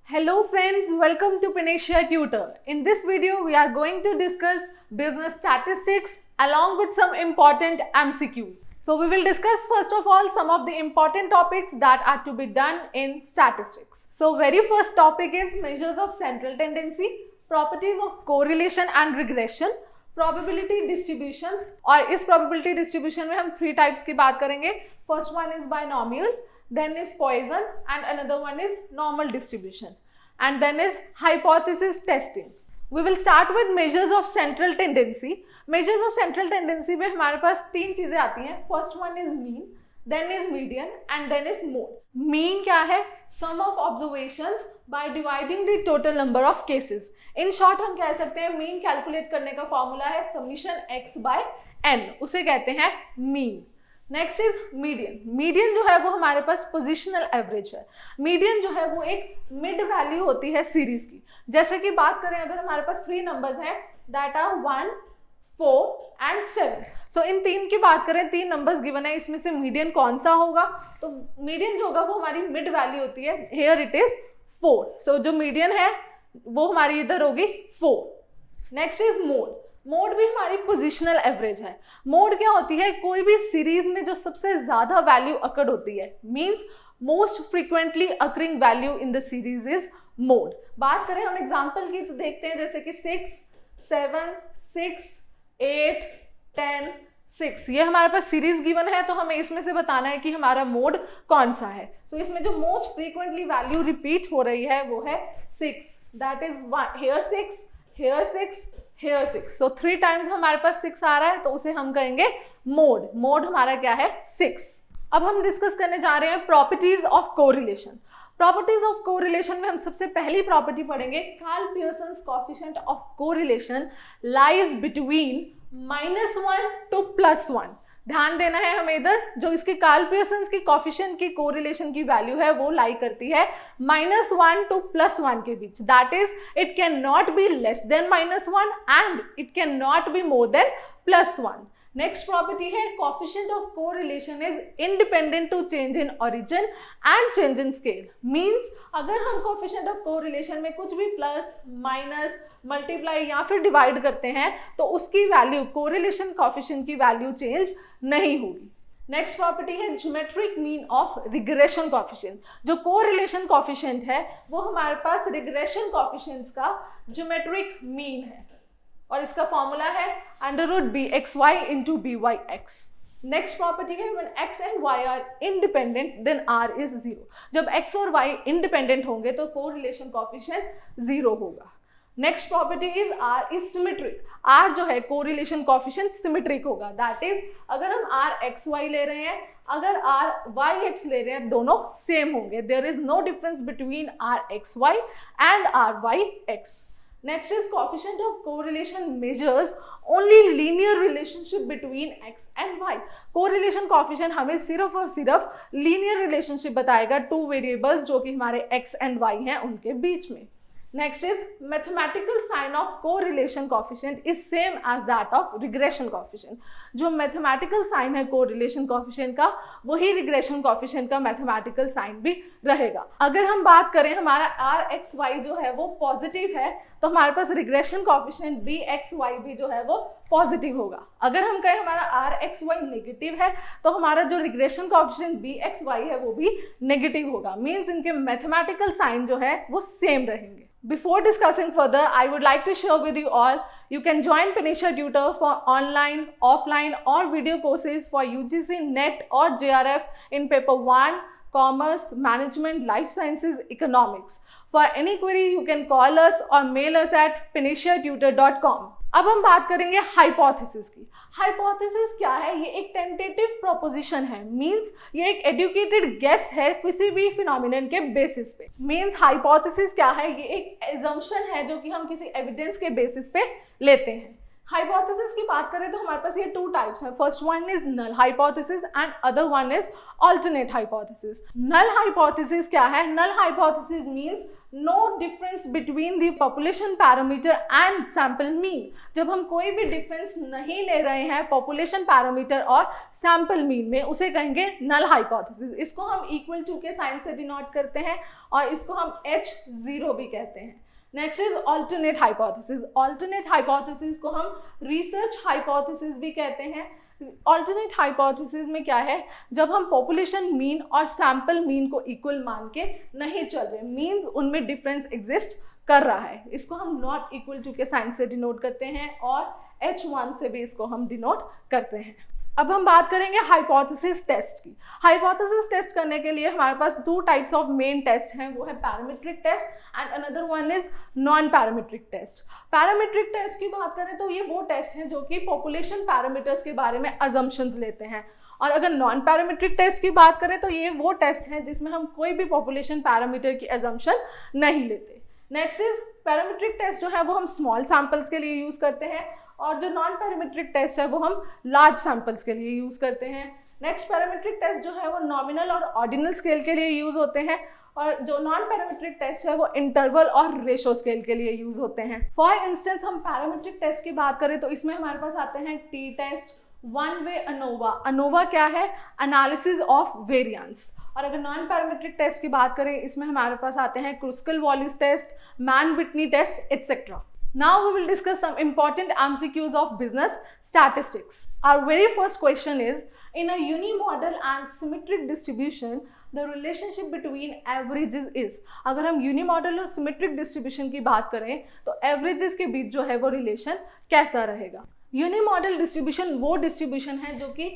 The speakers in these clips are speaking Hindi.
Hello friends, welcome to Panisha Tutor. In this video, we are going to discuss business statistics along with some important MCQs. So we will discuss first of all some of the important topics that are to be done in statistics. So very first topic is measures of central tendency, properties of correlation and regression, probability distributions. और इस probability distribution में हम 3 types की बात करेंगे. First one is binomial, then is Poisson, and another one is normal distribution, and then is hypothesis testing. We will start with measures of central tendency. Measures of central tendency में हमारे पास 3 चीजें आती हैं. First one is mean, then is median, and then is mode. Mean क्या है? Sum of observations by dividing the total number of cases. In short हम कह सकते हैं mean calculate करने का formula है summation x by n, उसे कहते हैं mean. Next is median. Median जो है वो हमारे पास पोजिशनल एवरेज है. मीडियन जो है वो एक मिड वैल्यू होती है सीरीज की. जैसे कि बात करें अगर हमारे पास 3 नंबर्स हैं दैट आर 1, 4 एंड 7. सो इन 3 की बात करें, 3 नंबर्स गिवन है, इसमें से मीडियन कौन सा होगा? तो मीडियन जो होगा वो हमारी मिड वैल्यू होती है. Here it is 4. सो जो मीडियन है वो हमारी इधर होगी 4. Next is mode. मोड भी हमारी पोजिशनल एवरेज है. मोड क्या होती है? कोई भी सीरीज में जो सबसे ज्यादा वैल्यू अकर्ड होती है, means most frequently occurring value in the series is mode. बात करें हम एग्जांपल की तो देखते हैं जैसे कि 6, 7, 6, 8, 10, 6. ये हमारे पास सीरीज गिवन है तो हमें इसमें से बताना है कि हमारा मोड कौन सा है. सो इसमें जो मोस्ट फ्रीक्वेंटली वैल्यू रिपीट हो रही है वो है 6. That is here 6, here 6, here 6. So 3 times हमारे पास 6 आ रहा है तो उसे हम कहेंगे मोड. मोड हमारा क्या है? 6. अब हम डिस्कस करने जा रहे हैं properties of correlation. Properties of correlation में हम सबसे पहली प्रॉपर्टी पढ़ेंगे Karl Pearson's coefficient of correlation lies between -1 to +1. ध्यान देना है हमें इधर, जो इसकी कार्ल पियर्सन्स की कोएफिशिएंट की कोरिलेशन की वैल्यू है वो लाई करती है -1 to +1 के बीच. That is it can not be less than -1 and it can not be more than +1. Next property है coefficient of correlation is independent to change in origin and change in scale. Means अगर हम कोएफिशिएंट ऑफ कोरिलेशन में कुछ भी प्लस, माइनस, मल्टीप्लाई या फिर डिवाइड करते हैं तो उसकी वैल्यू, कोरिलेशन कोएफिशिएंट की वैल्यू चेंज नहीं होगी. नेक्स्ट प्रॉपर्टी है geometric mean of regression coefficient. जो कोरिलेशन कोएफिशिएंट है वो हमारे पास रिग्रेशन कोएफिशिएंट्स का ज्योमेट्रिक मीन है और इसका फॉर्मूला है √bxy into byx. Next property है when x and y are independent then r is 0. जब x और y इंडिपेंडेंट होंगे तो कोरिलेशन कोएफिशिएंट 0 होगा. Next property is r is symmetric. r जो है कोरिलेशन कोएफिशिएंट सिमेट्रिक होगा. दैट इज अगर हम r x y ले रहे हैं, अगर r y x ले रहे हैं, दोनों सेम होंगे. There is no difference between r x y and r y x. Next is coefficient of correlation measures only linear relationship between x and y. Correlation coefficient हमें सिर्फ और सिर्फ linear relationship बताएगा 2 variables जो कि हमारे x and y हैं उनके बीच में. Next is mathematical sign of correlation coefficient is same as that of regression coefficient. जो mathematical sign है correlation coefficient का वही regression coefficient का mathematical sign भी रहेगा. अगर हम बात करें हमारा rxy जो है वो पॉजिटिव है तो हमारे पास regression coefficient bxy भी जो है वो पॉजिटिव होगा. अगर हम कहें हमारा rxy नेगेटिव है तो हमारा जो regression coefficient bxy है वो भी नेगेटिव होगा. मीन्स इनके mathematical sign जो है वो सेम रहेंगे. Before discussing further, I would like to share with you all, you can join Panisha Tutor for online, offline or video courses for UGC, NET or JRF in paper 1, Commerce, Management, Life Sciences, Economics. For any query, you can call us or mail us at panishiatutor.com. अब हम बात करेंगे हाइपोथेसिस की. हाइपोथेसिस क्या है? ये एक टेंटेटिव प्रोपोजिशन है. मींस ये एक एडुकेटेड गेस है किसी भी फिनोमिनन के बेसिस पे. मींस हाइपोथेसिस क्या है? ये एक एजम्पशन है जो कि हम किसी एविडेंस के बेसिस पे लेते हैं. हाइपोथेसिस की बात करें तो हमारे पास ये टू टाइप्स हैं. First one is null hypothesis and other one is alternate hypothesis. Null hypothesis क्या है? Null hypothesis means no difference between the population parameter and sample mean. जब हम कोई भी डिफरेंस नहीं ले रहे हैं पॉपुलेशन पैरामीटर और सैंपल मीन में, उसे कहेंगे नल हाइपोथेसिस. इसको हम इक्वल टू के साइन से डिनोट करते हैं और इसको हम H0 भी कहते हैं. Next is alternate hypothesis. Alternate hypothesis को हम रिसर्च हाइपोथेसिस भी कहते हैं. ऑल्टरनेट हाइपोथेसिस में क्या है? जब हम पॉपुलेशन मीन और सैंपल मीन को इक्वल मान के नहीं चल रहे, मीन्स उनमें डिफरेंस एग्जिस्ट कर रहा है, इसको हम नॉट इक्वल टू के साइन से डिनोट करते हैं और H1 से भी इसको हम डिनोट करते हैं. अब हम बात करेंगे हाइपोथेसिस टेस्ट की. हाइपोथेसिस टेस्ट करने के लिए हमारे पास दो टाइप्स ऑफ मेन टेस्ट हैं, वो है parametric test and another one is non parametric test. Parametric test की बात करें तो ये वो टेस्ट हैं जो कि पॉपुलेशन पैरामीटर्स के बारे में अजम्पशंस लेते हैं, और अगर नॉन पैरामीट्रिक टेस्ट की बात करें तो ये वो टेस्ट हैं जिसमें हम कोई भी पॉपुलेशन पैरामीटर की अजम्पशन नहीं लेते. नेक्स्ट इज पैरामीट्रिक टेस्ट जो है वो हम स्मॉल सैंपल्स के लिए यूज करते हैं, और जो नॉन पैरामीट्रिक टेस्ट है वो हम लार्ज सैंपल्स के लिए यूज करते हैं. नेक्स्ट पैरामीट्रिक टेस्ट जो है वो नॉमिनल और ऑर्डिनल स्केल के लिए यूज होते हैं, और जो नॉन पैरामीट्रिक टेस्ट है वो इंटरवल और रेशो स्केल के लिए यूज होते हैं. फॉर इंस्टेंस हम पैरामीट्रिक टेस्ट की बात करें तो इसमें हमारे पास आते हैं T test, one way ANOVA. ANOVA क्या है? Analysis of variance. और अगर नॉन पैरामीट्रिक टेस्ट की बात करें इसमें हमारे पास आते हैं Kruskal Wallis test, Mann Whitney test etcetera. Now we will discuss some important MCQs of business statistics. Our very first question is, in a unimodal and symmetric distribution, the relationship between averages is. अगर हम unimodal और symmetric distribution की बात करें तो averages के बीच जो है वो relation कैसा रहेगा? Unimodal distribution वो distribution है जो कि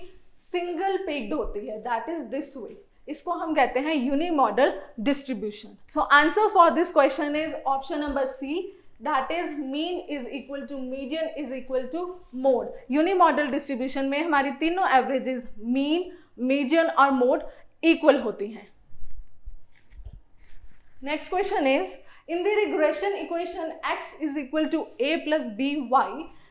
single peaked होती है, that is this way. इसको हम कहते हैं unimodal distribution. So answer for this question is option number C. That is mean is equal to median is equal to mode. Unimodal distribution में हमारी तीनों averages mean, median और mode equal होती हैं. Next question is, in the regression equation x is equal to a plus by,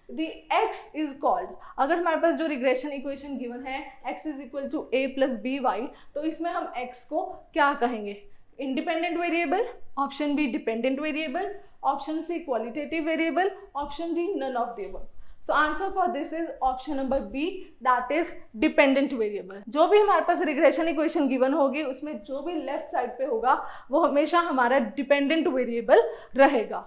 the x is called. अगर हमारे पास जो regression equation given है x is equal to a plus by, तो इसमें हम x को क्या कहेंगे? Independent variable, option B dependent variable, option C qualitative variable, option D none of the above. So answer for this is option number B, that is dependent variable. जो भी हमारे पास रिग्रेशन इक्वेशन गिवन होगी उसमें जो भी लेफ्ट साइड पे होगा वो हमेशा हमारा डिपेंडेंट वेरिएबल रहेगा.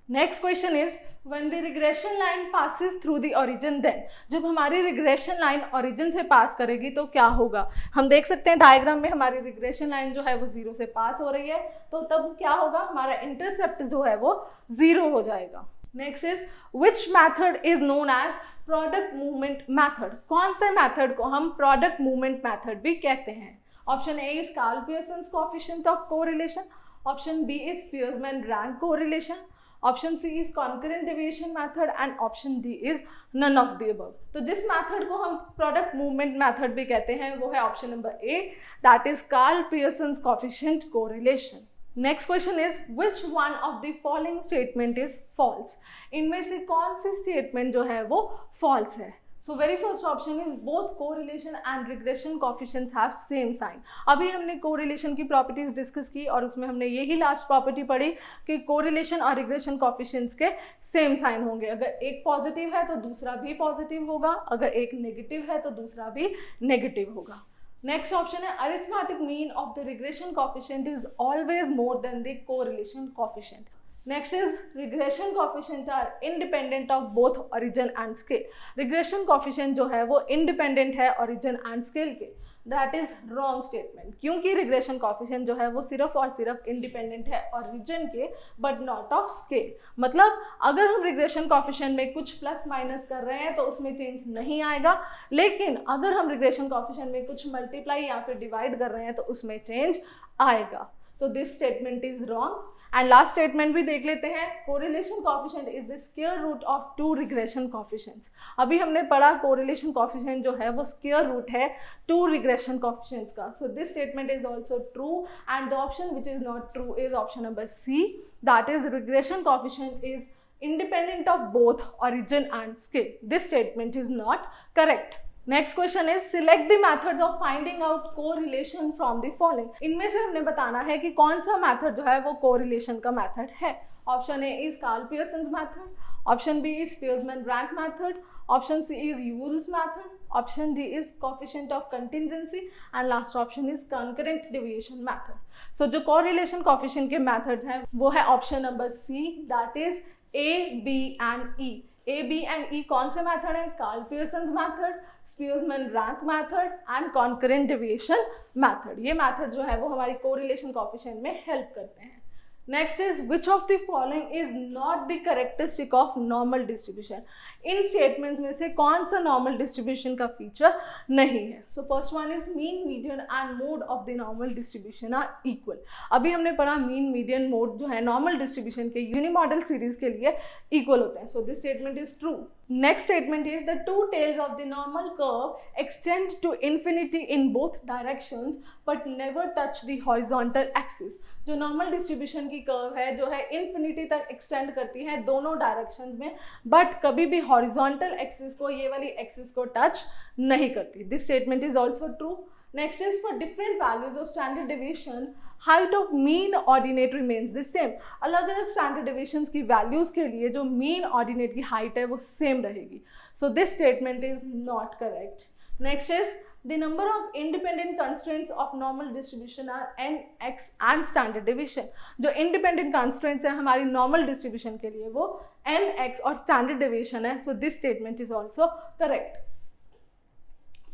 Next question is, when the regression line passes through the origin, then जब हमारी regression line origin से पास करेगी तो क्या होगा? हम देख सकते हैं डायग्राम में हमारी regression line जो है वो 0 से पास हो रही है, तो तब क्या होगा? हमारा इंटरसेप्ट जो है वो 0 हो जाएगा. Next is, which method is known as product movement method? कौन से मेथड को हम product movement method भी कहते हैं? Option A is Karl Pearson's coefficient of correlation, option B is Spearman rank correlation, option C is concurrent deviation method and option D is none of the above. तो जिस मेथड को हम प्रोडक्ट मूवमेंट मेथड भी कहते हैं वो है option number A, that is Karl Pearson's coefficient correlation. Next question is, which one of the following statement is false? इनमें से कौन सी स्टेटमेंट जो है वो फॉल्स है? So very first option is both correlation and regression coefficients have same sign. अभी हमने correlation की properties डिस्कस की और उसमें हमने यही लास्ट प्रॉपर्टी पढ़ी कि correlation और regression coefficients के same sign होंगे. अगर एक पॉजिटिव है तो दूसरा भी पॉजिटिव होगा, अगर एक नेगेटिव है तो दूसरा भी नेगेटिव होगा. नेक्स्ट ऑप्शन है, arithmetic mean of the regression coefficient is always more than the correlation coefficient. Next is, regression coefficient are independent of both origin and scale. regression coefficient जो है वो independent है origin and scale के. That is wrong statement. क्योंकि regression coefficient जो है वो सिर्फ और सिर्फ independent है origin के but not of scale. मतलब अगर हम regression coefficient में कुछ प्लस माइनस कर रहे हैं तो उसमें चेंज नहीं आएगा, लेकिन अगर हम regression coefficient में कुछ मल्टीप्लाई या फिर डिवाइड कर रहे हैं तो उसमें चेंज आएगा. So this statement is wrong. And last statement भी देख लेते हैं, correlation coefficient is the square root of two regression coefficients. अभी हमने पढ़ा कोरिलेशन कोएफिशिएंट जो है वो स्क्वायर रूट है टू रिग्रेशन कोएफिशिएंट्स का. So this statement is also true and the option which is not true is option number C, that is regression coefficient is independent of both origin and scale. This statement is not correct. Next question is select the methods of finding out correlation from the following. इनमें से हमने बताना है कि कौन सा मेथड जो है वो कोरिलेशन का मेथड है. Option A is Karl Pearson's method, option B is Spearman rank method, option C is Yule's method, option D is coefficient of contingency and last option is concurrent deviation method. So जो कोरिलेशन कोएफिशिएंट के मेथड्स हैं वो है option number C, that is A, B and E. A, B and E कौन से मेथड है? Karl Pearson's method, Spearman rank method and concurrent deviation method. ये मेथड जो है वो हमारी कोरिलेशन कोएफिशिएंट में हेल्प करते हैं. Next is which of the following is not the characteristic of normal distribution. In statements में से कौन सा नॉर्मल डिस्ट्रीब्यूशन का फीचर नहीं है? So first one is mean, median and mode of the normal distribution are equal. अभी हमने पढ़ा मीन, मीडियन, मोड जो है नॉर्मल डिस्ट्रीब्यूशन के यूनिमॉडल सीरीज के लिए इक्वल होते हैं. सो this statement is true. Next statement is the two tails of the normal curve extend to infinity in both directions but never touch the horizontal axis. जो नॉर्मल डिस्ट्रीब्यूशन की कर्व है जो है इन्फिनिटी तक एक्सटेंड करती है दोनों डायरेक्शंस में, बट कभी भी हॉरिजॉन्टल एक्सिस को, ये वाली एक्सिस को टच नहीं करती. This statement is also true. Next is for different values of standard deviation, height of mean ordinate remains the same. अलग अलग standard deviations की values के लिए जो mean ordinate की height है वो same रहेगी. So this statement is not correct. Next is the number of independent constraints of normal distribution are n, x and standard deviation. जो independent constraints है हमारी normal distribution के लिए वो n, x और standard deviation है. So this statement is also correct.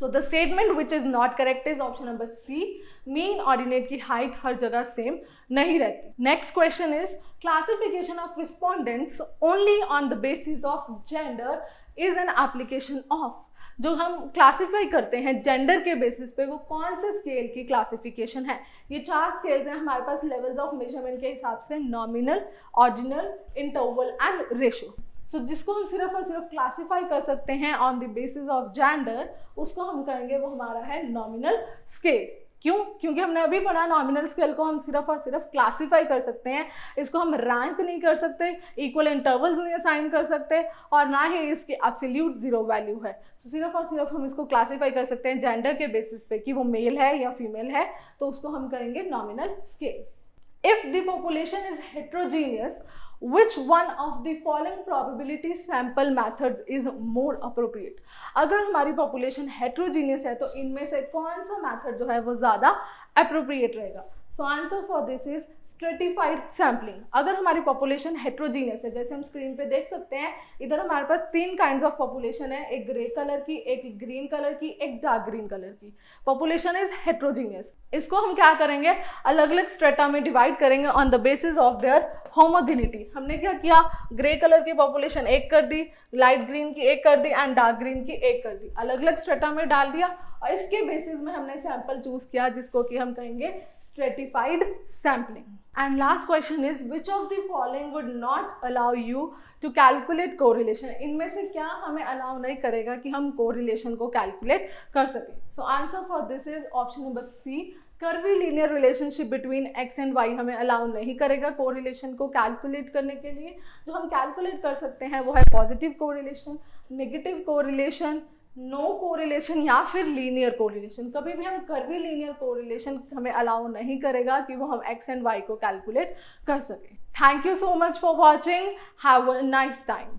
So the statement which is not correct is option number C, mean ordinate की height हर जगह same नहीं रहती. Next question is classification of respondents only on the basis of gender is an application of. जो हम क्लासीफाई करते हैं जेंडर के बेसिस पे वो कौन से स्केल की क्लासिफिकेशन है? ये 4 स्केल्स हैं हमारे पास लेवल्स ऑफ मेजरमेंट के हिसाब से, nominal, ordinal, interval and ratio. So जिसको हम सिर्फ और सिर्फ क्लासीफाई कर सकते हैं on the basis of gender, उसको हम कहेंगे वो हमारा है नॉमिनल स्केल. क्यों? क्योंकि हमने अभी पढ़ा नॉमिनल स्केल को हम सिर्फ और सिर्फ क्लासीफाई कर सकते हैं, इसको हम रैंक नहीं कर सकते, इक्वल इंटरवल्स नहीं असाइन कर सकते और ना ही इसकी एब्सोल्यूट जीरो वैल्यू है. so, सिर्फ और सिर्फ हम इसको क्लासीफाई कर सकते हैं जेंडर के बेसिस पे कि वो मेल है या फीमेल है, तो उसको हम कहेंगे nominal scale. If the population is heterogeneous, which one of the following probability sample methods is more appropriate? अगर हमारी population heterogeneous है तो इनमें से कौन सा method जो है वो ज़्यादा appropriate रहेगा? So answer for this is stratified sampling. अगर हमारी पॉपुलेशन हेट्रोजीनियस है, जैसे हम स्क्रीन पे देख सकते हैं, इधर हमारे पास 3 काइंड्स ऑफ पॉपुलेशन है, एक ग्रे कलर की, एक ग्रीन कलर की, एक डार्क ग्रीन कलर की. Population is heterogeneous. इसको हम क्या करेंगे? अलग अलग स्ट्रेटा में डिवाइड करेंगे on the basis of their homogeneity. हमने क्या किया? ग्रे कलर की पॉपुलेशन एक कर दी, लाइट ग्रीन की एक कर दी एंड डार्क ग्रीन की एक कर दी. अलग अलग स्ट्रेटा में डाल दिया और इसके बेसिस में हमने सैंपल चूज किया जिसको कि हम कहेंगे stratified sampling. And last question is which of the following would not allow you to calculate correlation? इनमें से क्या हमें allow नहीं करेगा कि हम correlation को calculate कर सकें? So answer for this is option number C. Curvy linear relationship between x and y हमें अलाउ नहीं करेगा कोरिलेशन को कैलकुलेट करने के लिए. जो हम कैलकुलेट कर सकते हैं वो है positive correlation, negative correlation, no correlation या फिर लीनियर कोरिलेशन. कभी भी हम कर्वी लीनियर कोरिलेशन हमें अलाउ नहीं करेगा कि वो हम x एंड y को कैलकुलेट कर सकें. Thank you so much for watching. Have a nice time.